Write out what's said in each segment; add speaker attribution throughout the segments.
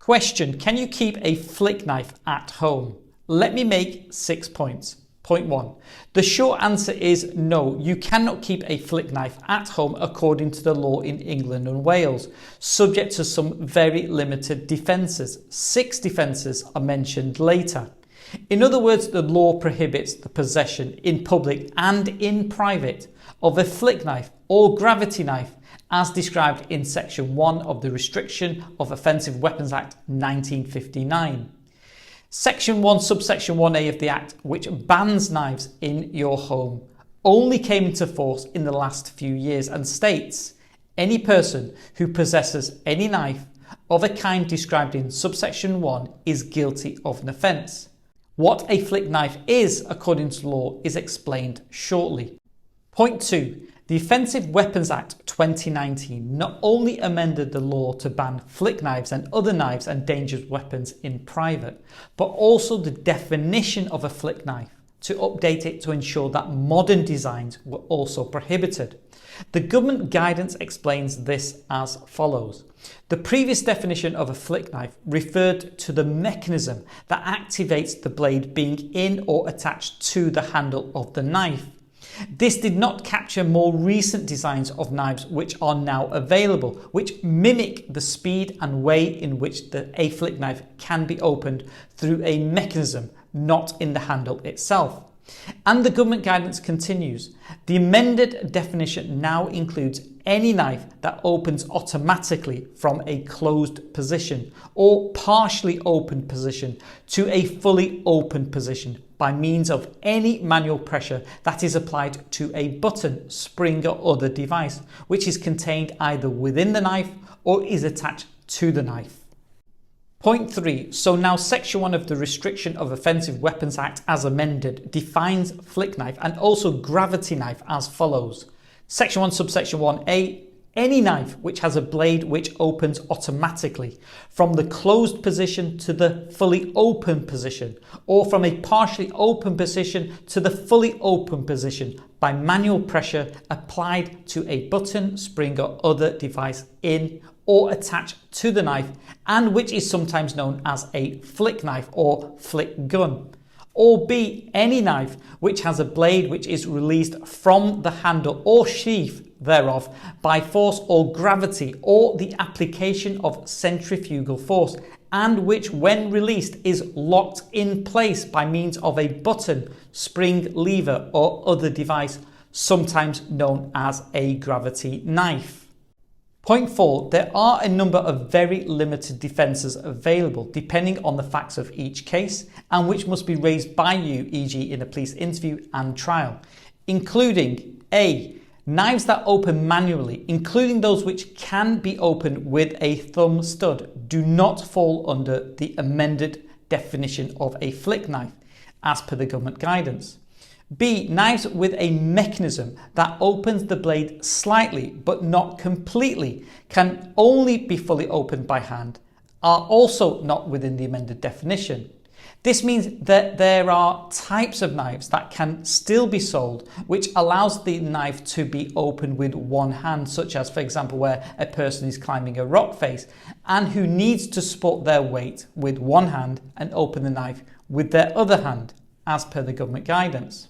Speaker 1: Question: can you keep a flick knife at home? Let me make 6 points. Point 1. The short answer is no, you cannot keep a flick knife at home according to the law in England and Wales, subject to some very limited defences. 6 defences are mentioned later. In other words, the law prohibits the possession in public and in private of a flick knife or gravity knife as described in Section 1 of the Restriction of Offensive Weapons Act 1959. Section 1, subsection 1A of the Act, which bans knives in your home, only came into force in the last few years and states, any person who possesses any knife of a kind described in subsection 1 is guilty of an offence. What a flick knife is, according to law, is explained shortly. Point 2. The Offensive Weapons Act 2019 not only amended the law to ban flick knives and other knives and dangerous weapons in private, but also the definition of a flick knife to update it to ensure that modern designs were also prohibited. The government guidance explains this as follows. The previous definition of a flick knife referred to the mechanism that activates the blade being in or attached to the handle of the knife. This did not capture more recent designs of knives which are now available, which mimic the speed and way in which a flick knife can be opened through a mechanism, not in the handle itself. And the government guidance continues. The amended definition now includes any knife that opens automatically from a closed position or partially open position to a fully open position by means of any manual pressure that is applied to a button, spring or other device which is contained either within the knife or is attached to the knife. Point 3. So now Section 1 of the Restriction of Offensive Weapons Act as amended defines flick knife and also gravity knife as follows. Section 1 subsection 1A. Any knife which has a blade which opens automatically from the closed position to the fully open position or from a partially open position to the fully open position by manual pressure applied to a button, spring or other device in or attached to the knife and which is sometimes known as a flick knife or flick gun. Or B, any knife which has a blade which is released from the handle or sheath thereof by force or gravity or the application of centrifugal force and which when released is locked in place by means of a button, spring, lever or other device, sometimes known as a gravity knife. Point 4. There are a number of very limited defences available depending on the facts of each case and which must be raised by you, e.g. in a police interview and trial, including A. Knives that open manually, including those which can be opened with a thumb stud, do not fall under the amended definition of a flick knife as per the government guidance. B. Knives with a mechanism that opens the blade slightly but not completely can only be fully opened by hand are also not within the amended definition. This means that there are types of knives that can still be sold which allows the knife to be opened with one hand, such as for example where a person is climbing a rock face and who needs to support their weight with one hand and open the knife with their other hand as per the government guidance.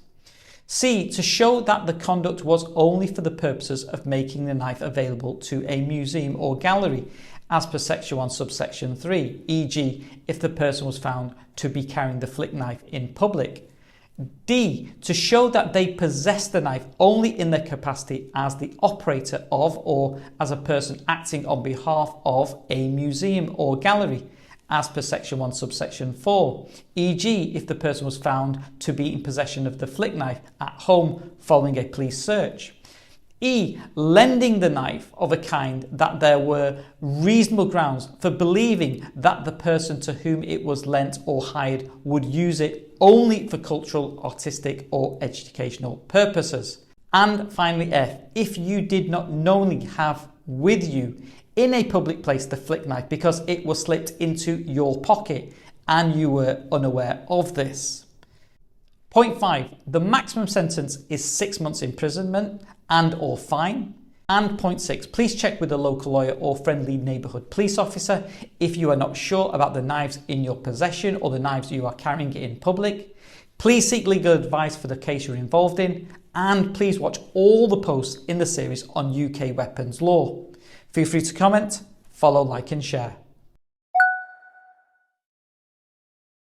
Speaker 1: C. To show that the conduct was only for the purposes of making the knife available to a museum or gallery as per Section 1 subsection 3, e.g. if the person was found to be carrying the flick knife in public. D. To show that they possess the knife only in their capacity as the operator of or as a person acting on behalf of a museum or gallery as per Section 1 subsection 4, e.g. if the person was found to be in possession of the flick knife at home following a police search. E. Lending the knife of a kind that there were reasonable grounds for believing that the person to whom it was lent or hired would use it only for cultural, artistic or educational purposes. And finally F. If you did not knowingly have with you in a public place the flick knife because it was slipped into your pocket and you were unaware of this. Point 5. The maximum sentence is 6 months imprisonment and or fine. And point 6, please check with a local lawyer or friendly neighbourhood police officer if you are not sure about the knives in your possession or the knives you are carrying in public. Please seek legal advice for the case you're involved in, and please watch all the posts in the series on UK weapons law. Feel free to comment, follow, like and share.